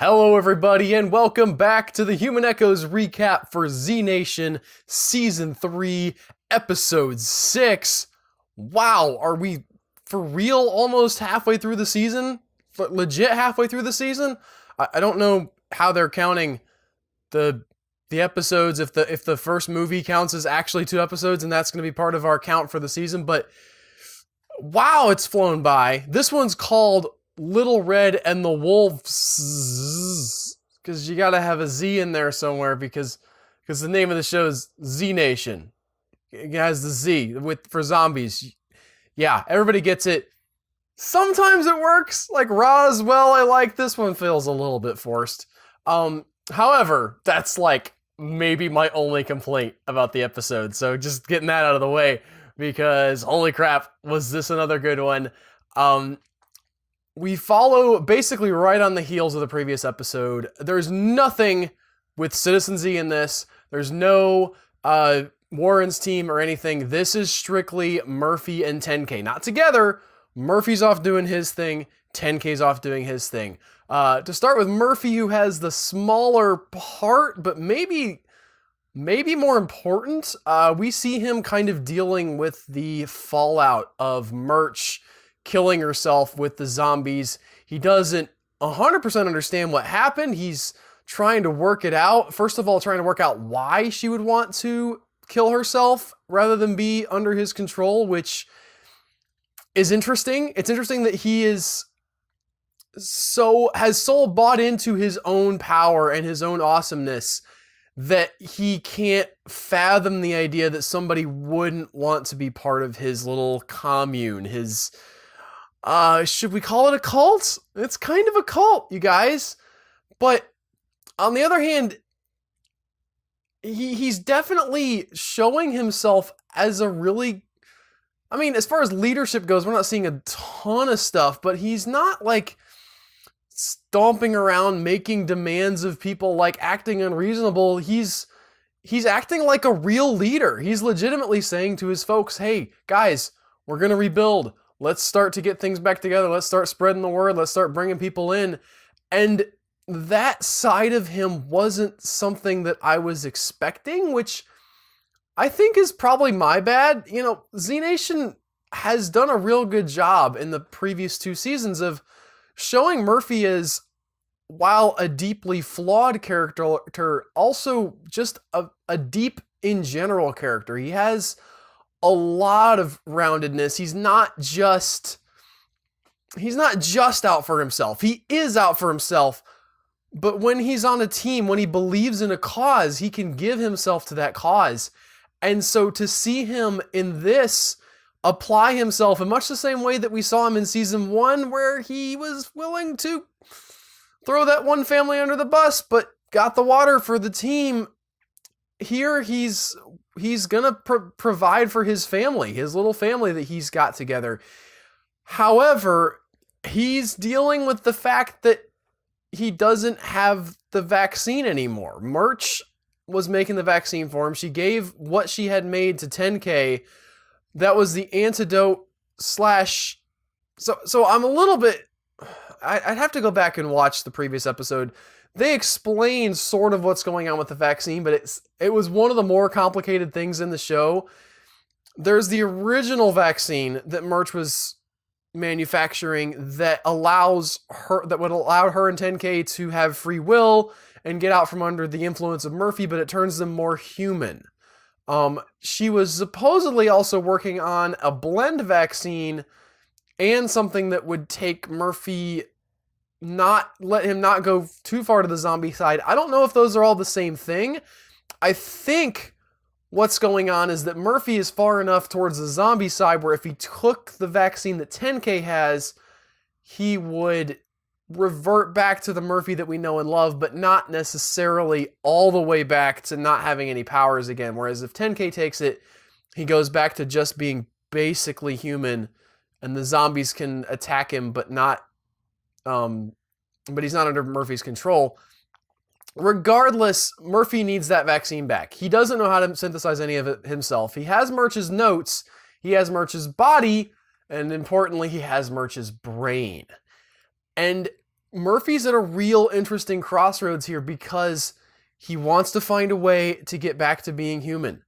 Hello, everybody, and welcome back to the Human Echoes recap for Z Nation Season 3, Episode 6. Wow, are we for real almost halfway through the season? Legit halfway through the season? I don't know how they're counting the episodes, if the first movie counts as actually 2 episodes, and that's going to be part of our count for the season, but wow, it's flown by. This one's called Little Red and the Wolfz, because you gotta have a Z in there somewhere, because the name of the show is Z Nation. It has the Z for zombies. Yeah, everybody gets it. Sometimes it works, like Roswell. I like this one, feels a little bit forced. However, that's like maybe my only complaint about the episode. So just getting that out of the way, because holy crap, was this another good one. We follow basically right on the heels of the previous episode. There's nothing with Citizen Z in this. There's no Warren's team or anything. This is strictly Murphy and 10K. Not together. Murphy's off doing his thing. 10K's off doing his thing. To start with Murphy, who has the smaller part, but maybe more important, we see him kind of dealing with the fallout of Murch killing herself with the zombies. He doesn't 100% understand what happened. He's trying to work it out. First of all, trying to work out why she would want to kill herself rather than be under his control, which is interesting. It's interesting that he has so bought into his own power and his own awesomeness that he can't fathom the idea that somebody wouldn't want to be part of his little commune, his should we call it a cult? It's kind of a cult, you guys. But on the other hand, he's definitely showing himself as a really, I mean, as far as leadership goes, we're not seeing a ton of stuff, but he's not like stomping around making demands of people, like acting unreasonable. He's acting like a real leader. He's legitimately saying to his folks, hey, guys, we're going to rebuild. Let's start to get things back together. Let's start spreading the word. Let's start bringing people in. And that side of him wasn't something that I was expecting, which I think is probably my bad. You know, Z Nation has done a real good job in the previous 2 seasons of showing Murphy as, while a deeply flawed character, also just a deep in general character. He has a lot of roundedness. He's not just out for himself. He is out for himself, but when he's on a team, when he believes in a cause, he can give himself to that cause. And so to see him in this apply himself in much the same way that we saw him in season 1, where he was willing to throw that one family under the bus, but got the water for the team, here he's gonna provide for his family, his little family that he's got together. However, he's dealing with the fact that he doesn't have the vaccine anymore. Murch was making the vaccine for him. She gave what she had made to 10K. That was the antidote slash... So I'm a little bit... I'd have to go back and watch the previous episode. They explain sort of what's going on with the vaccine, but it was one of the more complicated things in the show. There's the original vaccine that Murch was manufacturing that would allow her and 10K to have free will and get out from under the influence of Murphy, but it turns them more human. She was supposedly also working on a blend vaccine and something that would take Murphy, let him not go too far to the zombie side. I don't know if those are all the same thing. I think what's going on is that Murphy is far enough towards the zombie side where if he took the vaccine that 10K has, he would revert back to the Murphy that we know and love, but not necessarily all the way back to not having any powers again. Whereas if 10K takes it, he goes back to just being basically human, and the zombies can attack him, but he's not under Murphy's control. Regardless, Murphy needs that vaccine back. He doesn't know how to synthesize any of it himself. He has Murch's notes, he has Murch's body, and importantly, he has Murch's brain. And Murphy's at a real interesting crossroads here because he wants to find a way to get back to being human.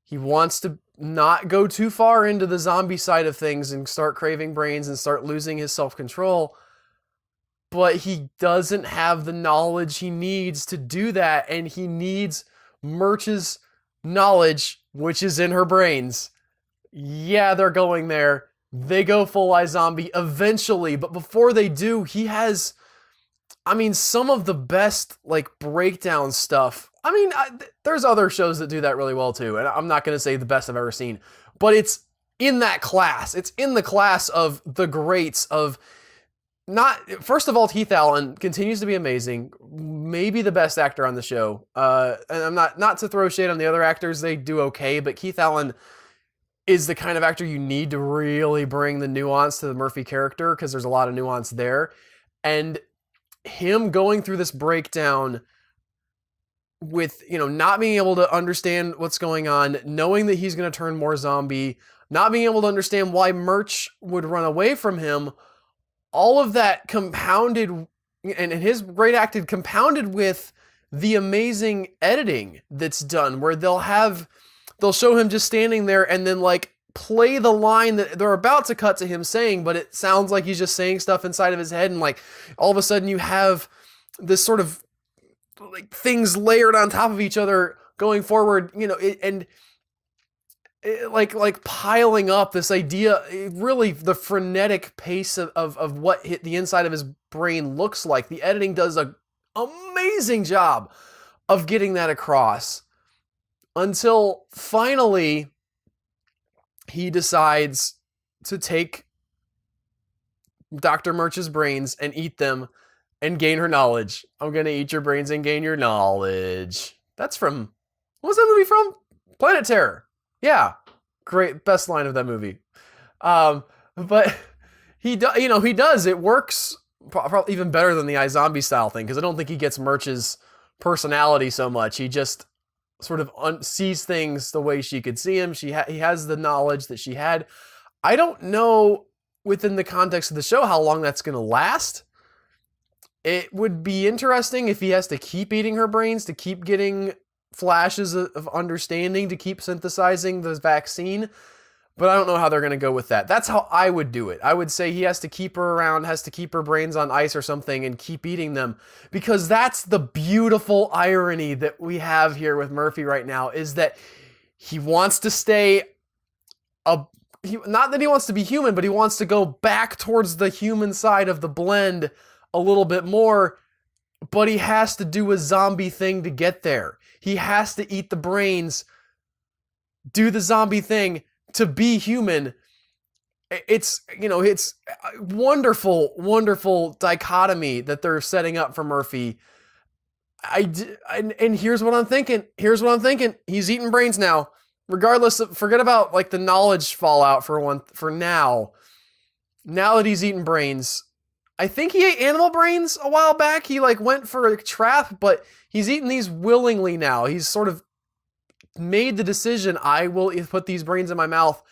He wants to not go too far into the zombie side of things and start craving brains and start losing his self-control. But he doesn't have the knowledge he needs to do that, and he needs Murch's knowledge, which is in her brains. Yeah, they're going there. They go full iZombie eventually, but before they do, he has, some of the best, breakdown stuff. There's other shows that do that really well too, and I'm not going to say the best I've ever seen, but it's in that class. It's in the class of the greats of first of all, Keith Allen continues to be amazing, maybe the best actor on the show. And I'm not to throw shade on the other actors, they do okay, but Keith Allen is the kind of actor you need to really bring the nuance to the Murphy character, because there's a lot of nuance there. And him going through this breakdown with, not being able to understand what's going on, knowing that he's going to turn more zombie, not being able to understand why Murch would run away from him, all of that compounded, and his great acting compounded with the amazing editing that's done, where they'll show him just standing there and then play the line that they're about to cut to him saying, but it sounds like he's just saying stuff inside of his head, and all of a sudden you have this sort of things layered on top of each other going forward, piling up this idea, really the frenetic pace of what the inside of his brain looks like. The editing does an amazing job of getting that across, until finally he decides to take Dr. Murch's brains and eat them and gain her knowledge. I'm going to eat your brains and gain your knowledge. That's from, what was that movie from? Planet Terror. Yeah. Great. Best line of that movie. But he does. It works probably even better than the iZombie style thing, because I don't think he gets Murch's personality so much. He just sort of sees things the way she could see him. He has the knowledge that she had. I don't know within the context of the show how long that's going to last. It would be interesting if he has to keep eating her brains, to keep getting flashes of understanding, to keep synthesizing the vaccine. But I don't know how they're going to go with that. That's how I would do it. I would say he has to keep her around, has to keep her brains on ice or something and keep eating them. Because that's the beautiful irony that we have here with Murphy right now, is that he wants to stay, not that he wants to be human, but he wants to go back towards the human side of the blend a little bit more, but he has to do a zombie thing to get there. He has to eat the brains, do the zombie thing to be human. It's a wonderful, wonderful dichotomy that they're setting up for Murphy. And here's what I'm thinking. He's eating brains now. Regardless of, forget about the knowledge fallout for now. Now that he's eating brains, I think he ate animal brains a while back. He went for a trap, but he's eating these willingly now. He's sort of made the decision, I will put these brains in my mouth.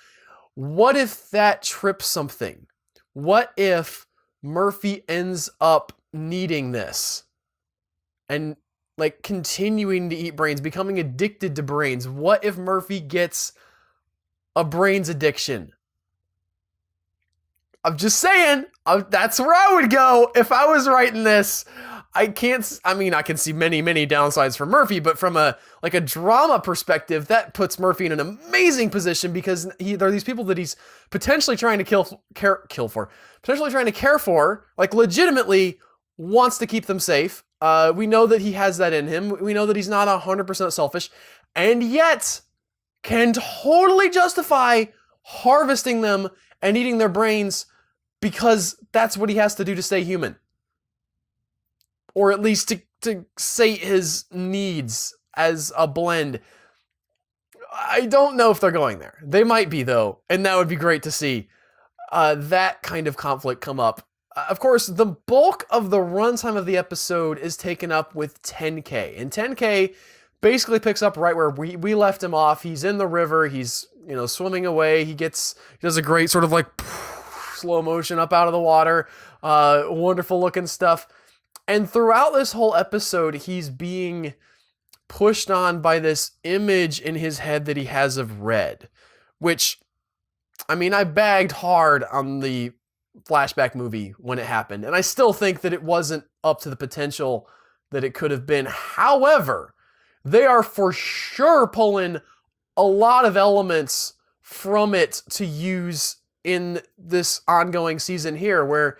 What if that trips something? What if Murphy ends up needing this and continuing to eat brains, becoming addicted to brains? What if Murphy gets a brains addiction? I'm just saying, that's where I would go if I was writing this. I can see many, many downsides for Murphy, but from a drama perspective, that puts Murphy in an amazing position, because there are these people that he's potentially trying to potentially trying to care for, legitimately wants to keep them safe. We know that he has that in him. We know that he's not 100% selfish, and yet can totally justify harvesting them and eating their brains, because that's what he has to do to stay human. Or at least to sate his needs as a blend. I don't know if they're going there. They might be, though, and that would be great to see that kind of conflict come up. Of course, the bulk of the runtime of the episode is taken up with 10K, and 10K basically picks up right where we left him off. He's in the river. He's swimming away. He does a great sort of slow motion up out of the water. Wonderful looking stuff. And throughout this whole episode, he's being pushed on by this image in his head that he has of Red, which, I mean, I bagged hard on the flashback movie when it happened, and I still think that it wasn't up to the potential that it could have been. However, they are for sure pulling a lot of elements from it to use in this ongoing season here, where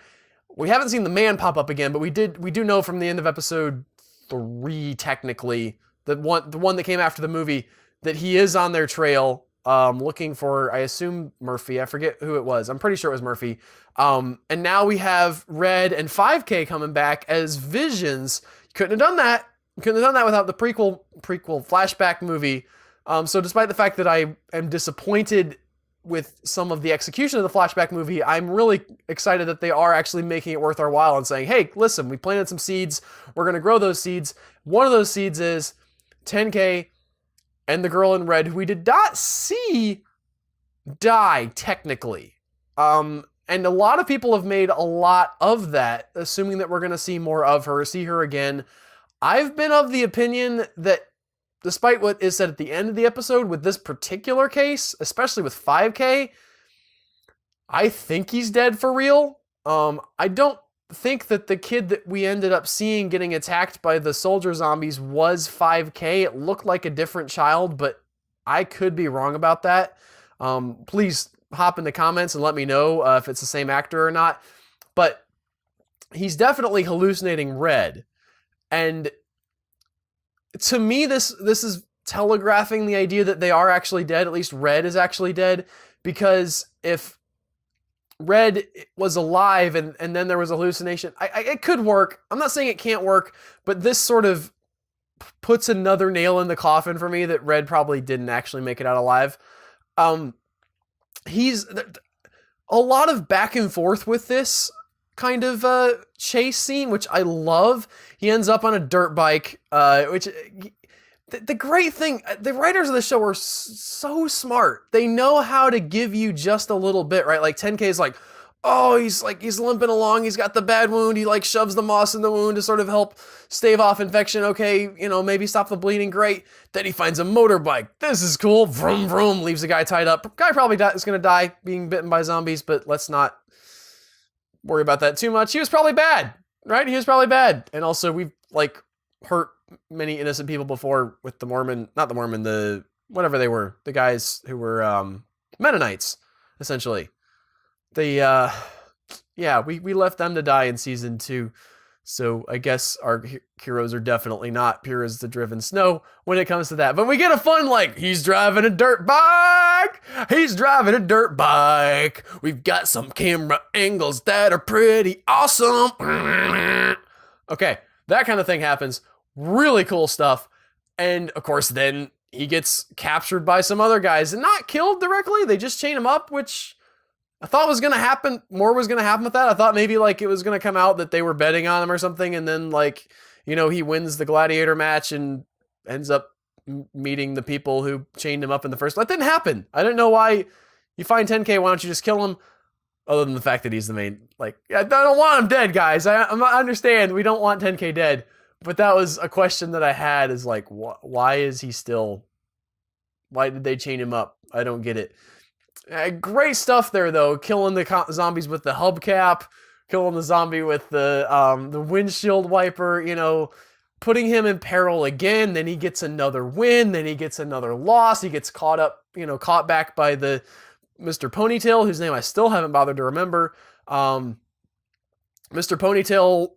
we haven't seen the man pop up again, but we do know from the end of episode 3, technically, the one that came after the movie, that he is on their trail, looking for, I assume, Murphy. I forget who it was. I'm pretty sure it was Murphy. And now we have Red and 5K coming back as visions. Couldn't have done that. Couldn't have done that without the prequel flashback movie. So despite the fact that I am disappointed with some of the execution of the flashback movie, I'm really excited that they are actually making it worth our while and saying, hey, listen, we planted some seeds. We're going to grow those seeds. One of those seeds is 10K and the girl in red, who we did not see die, technically. And a lot of people have made a lot of that, assuming that we're going to see more of her, see her again. I've been of the opinion that despite what is said at the end of the episode, with this particular case, especially with 5K, I think he's dead for real. I don't think that the kid that we ended up seeing getting attacked by the soldier zombies was 5K. It looked like a different child, but I could be wrong about that. Please hop in the comments and let me know if it's the same actor or not. But he's definitely hallucinating Red. And to me, this is telegraphing the idea that they are actually dead. At least Red is actually dead. Because if Red was alive and then there was a hallucination, it could work. I'm not saying it can't work, but this sort of puts another nail in the coffin for me that Red probably didn't actually make it out alive. He's a lot of back and forth with this kind of chase scene, which I love. He ends up on a dirt bike, which the great thing, the writers of the show are so smart. They know how to give you just a little bit, right? Like 10K is like, oh, he's limping along. He's got the bad wound. He like shoves the moss in the wound to sort of help stave off infection. Okay, maybe stop the bleeding. Great. Then he finds a motorbike. This is cool. Vroom, vroom. Leaves the guy tied up. Guy probably is going to die being bitten by zombies, but let's not worry about that too much. He was probably bad, right? He was probably bad. And also we've like hurt many innocent people before with the whatever they were, the guys who were Mennonites, essentially. We left them to die in season 2. So I guess our heroes are definitely not pure as the driven snow when it comes to that. But we get a fun, he's driving a dirt bike. He's driving a dirt bike. We've got some camera angles that are pretty awesome. Okay, that kind of thing happens. Really cool stuff. And of course, then he gets captured by some other guys and not killed directly. They just chain him up, which I thought was going to happen. More was going to happen with that. I thought maybe it was going to come out that they were betting on him or something. And then he wins the gladiator match and ends up meeting the people who chained him up in the first. That didn't happen. I didn't know why. You find 10K, why don't you just kill him? Other than the fact that he's the main, I don't want him dead, guys. I understand we don't want 10K dead. But that was a question that I had is why is he still, why did they chain him up? I don't get it. Great stuff there, though. Killing the zombies with the hubcap, killing the zombie with the windshield wiper, putting him in peril again. Then he gets another win. Then he gets another loss. He gets caught back by the Mr. Ponytail, whose name I still haven't bothered to remember. Mr. Ponytail.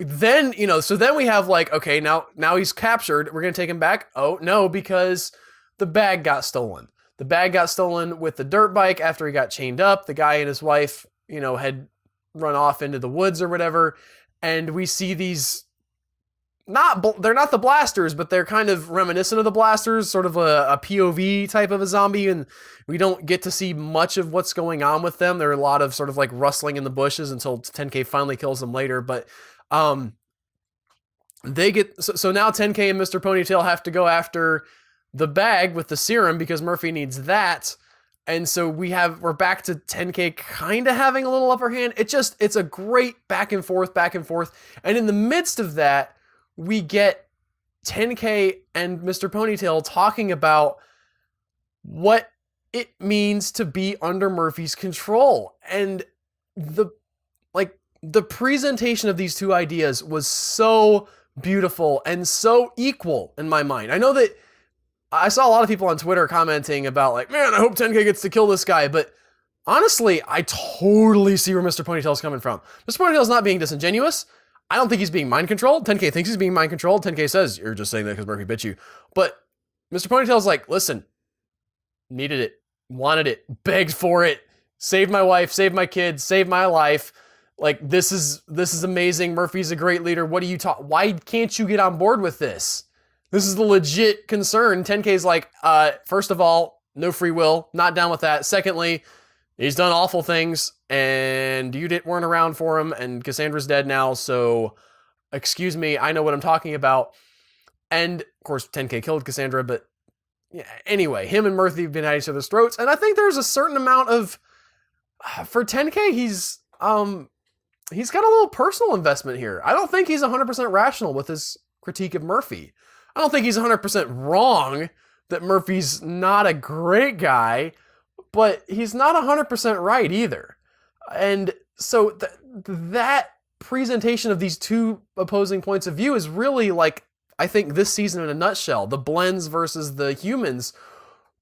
Then, so then we have okay, now he's captured. We're going to take him back. Oh, no, because the bag got stolen. The bag got stolen with the dirt bike after he got chained up. The guy and his wife, had run off into the woods or whatever. And we see these, they're not the blasters, but they're kind of reminiscent of the blasters, sort of a POV type of a zombie. And we don't get to see much of what's going on with them. There are a lot of sort of rustling in the bushes until 10K finally kills them later. But they get, so now 10K and Mr. Ponytail have to go after the bag with the serum because Murphy needs that. And so we're back to 10K kind of having a little upper hand. It's a great back and forth. And in the midst of that, we get 10K and Mr. Ponytail talking about what it means to be under Murphy's control. And the presentation of these two ideas was so beautiful and so equal in my mind. I know that I saw a lot of people on Twitter commenting about like, man, I hope 10K gets to kill this guy. But honestly, I totally see where Mr. Ponytail's coming from. Mr. Ponytail's not being disingenuous. I don't think he's being mind controlled. 10K thinks he's being mind controlled. 10K says, you're just saying that because Murphy bit you. But Mr. Ponytail's like, listen, needed it, wanted it, begged for it, saved my wife, saved my kids, saved my life. Like, this is amazing. Murphy's a great leader. What do you talk? Why can't you get on board with this? This is the legit concern. 10K's like, first of all, no free will, not down with that. Secondly, he's done awful things, and you weren't around for him, and Cassandra's dead now, so excuse me, I know what I'm talking about. And, of course, 10K killed Cassandra, but yeah, anyway, him and Murphy have been at each other's throats, and I think there's a certain amount of, for 10K, he's got a little personal investment here. I don't think he's 100% rational with his critique of Murphy. I don't think he's 100% wrong that Murphy's not a great guy, but he's not 100% right either. And so that presentation of these two opposing points of view is really like, I think, this season in a nutshell. The blends versus the humans.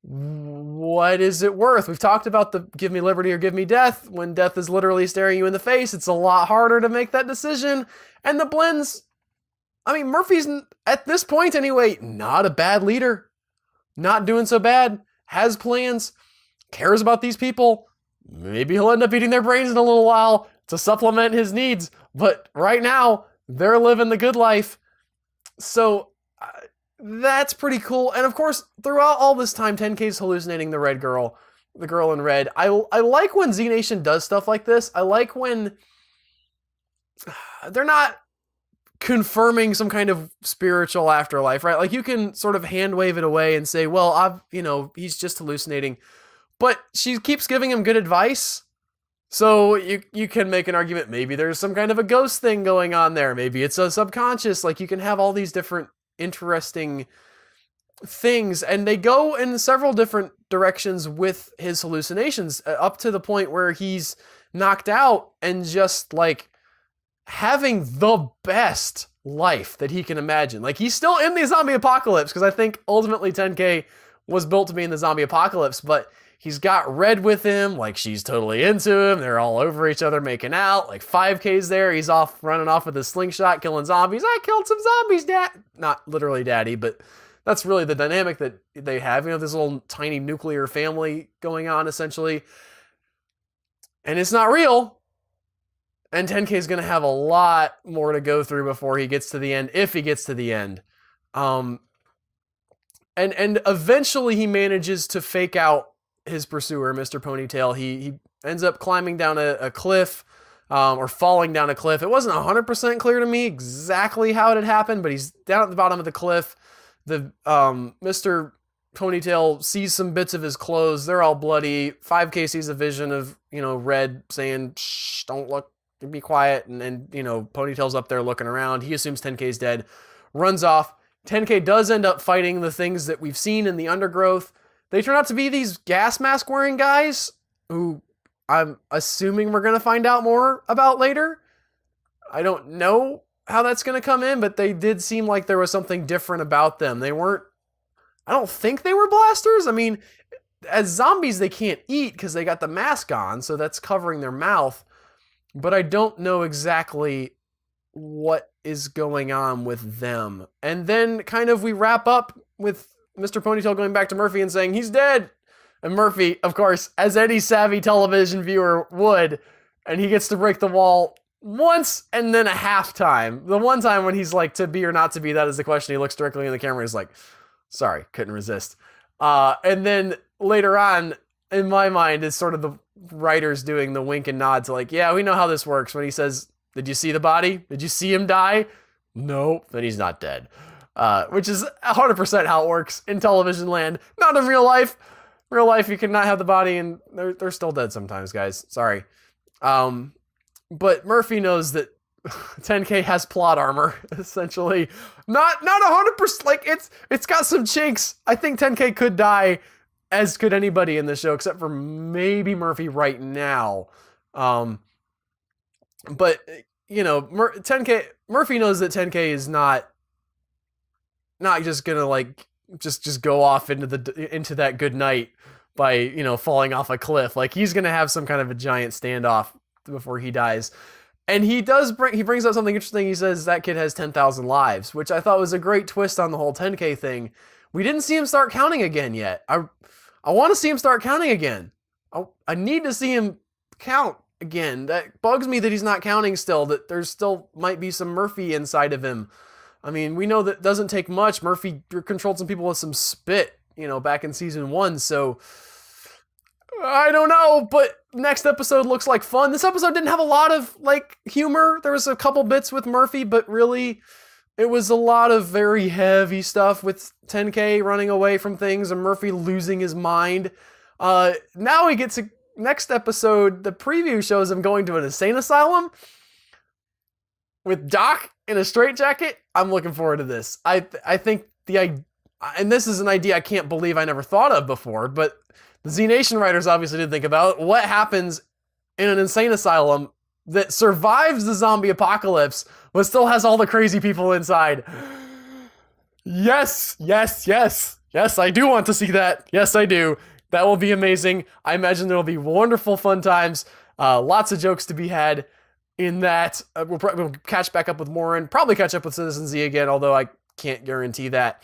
What is it worth? We've talked about the give me liberty or give me death. When death is literally staring you in the face, it's a lot harder to make that decision. And the blends, I mean, Murphy's, at this point anyway, not a bad leader. Not doing so bad. Has plans. Cares about these people. Maybe he'll end up eating their brains in a little while to supplement his needs. But right now, they're living the good life. So that's pretty cool. And of course, throughout all this time, 10K's hallucinating the red girl, the girl in red. I like when Z Nation does stuff like this. I like when they're not confirming some kind of spiritual afterlife, right? Like, you can sort of hand wave it away and say, well, he's just hallucinating. But she keeps giving him good advice. So you can make an argument, maybe there's some kind of a ghost thing going on there. Maybe it's a subconscious. Like, you can have all these different interesting things, and they go in several different directions with his hallucinations, up to the point where he's knocked out and just like having the best life that he can imagine. Like, he's still in the zombie apocalypse, because I think ultimately 10K was built to be in the zombie apocalypse, but he's got Red with him, like, she's totally into him, they're all over each other making out, like 5K's there, he's off running off with his slingshot, killing zombies. I killed some zombies, Dad. Not literally daddy, but that's really the dynamic that they have, this little tiny nuclear family going on, essentially. And it's not real. And 10K is going to have a lot more to go through before he gets to the end, if he gets to the end. And eventually he manages to fake out his pursuer, Mr. Ponytail. He ends up climbing down a cliff, or falling down a cliff. It wasn't 100% clear to me exactly how it had happened, but he's down at the bottom of the cliff. The Mr. Ponytail sees some bits of his clothes. They're all bloody. 5K sees a vision of, Red saying, shh, don't look, be quiet. And Ponytail's up there looking around. He assumes 10K's dead, runs off. 10K does end up fighting the things that we've seen in the undergrowth. They turn out to be these gas mask wearing guys who I'm assuming we're going to find out more about later. I don't know how that's going to come in, but they did seem like there was something different about them. I don't think they were blasters. I mean, as zombies, they can't eat because they got the mask on, so that's covering their mouth. But I don't know exactly what is going on with them. And then kind of we wrap up with Mr. Ponytail going back to Murphy and saying, he's dead. And Murphy, of course, as any savvy television viewer would, and he gets to break the wall once and then a half time. The one time when he's like, to be or not to be, that is the question. He looks directly in the camera. He's like, sorry, couldn't resist. And then later on, in my mind, is sort of the writers doing the wink and nod to like, yeah, we know how this works. When he says, did you see the body? Did you see him die? No, then he's not dead. Which is 100% how it works in television land. Not in real life. Real life, you cannot have the body, and they're still dead sometimes, guys. Sorry. But Murphy knows that 10K has plot armor, essentially. Not 100%. Like it's got some chinks. I think 10K could die, as could anybody in the show, except for maybe Murphy right now. But you know, 10K Murphy knows that 10K is not just gonna like just go off into that good night by, you know, falling off a cliff. Like, he's gonna have some kind of a giant standoff before he dies. And he brings up something interesting. He says that kid has 10,000 lives, which I thought was a great twist on the whole 10K thing. We didn't see him start counting again yet. I want to see him start counting again. I need to see him count again. That bugs me that he's not counting still, that there's still might be some Murphy inside of him. I mean, we know that doesn't take much. Murphy controlled some people with some spit, you know, back in season 1, so I don't know, but next episode looks like fun. This episode didn't have a lot of, like, humor. There was a couple bits with Murphy, but really, it was a lot of very heavy stuff with 10K running away from things and Murphy losing his mind. Now we get to next episode. The preview shows him going to an insane asylum with Doc in a straitjacket. I'm looking forward to this. I think and this is an idea I can't believe I never thought of before, but the Z Nation writers obviously did think about what happens in an insane asylum that survives the zombie apocalypse, but still has all the crazy people inside. Yes, I do want to see that. Yes, I do. That will be amazing. I imagine there will be wonderful, fun times. Lots of jokes to be had in that. We'll catch back up with Morin, probably catch up with Citizen Z again, although I can't guarantee that.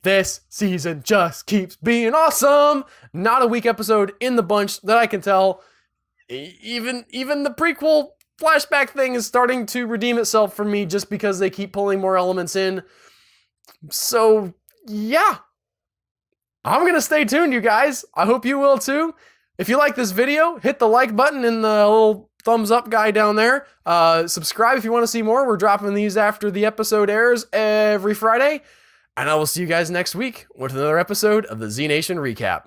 This season just keeps being awesome. Not a weak episode in the bunch that I can tell. Even the prequel flashback thing is starting to redeem itself for me just because they keep pulling more elements in. So, yeah. I'm going to stay tuned, you guys. I hope you will too. If you like this video, hit the like button and the little thumbs up guy down there. Subscribe if you want to see more. We're dropping these after the episode airs every Friday. And I will see you guys next week with another episode of the Z Nation Recap.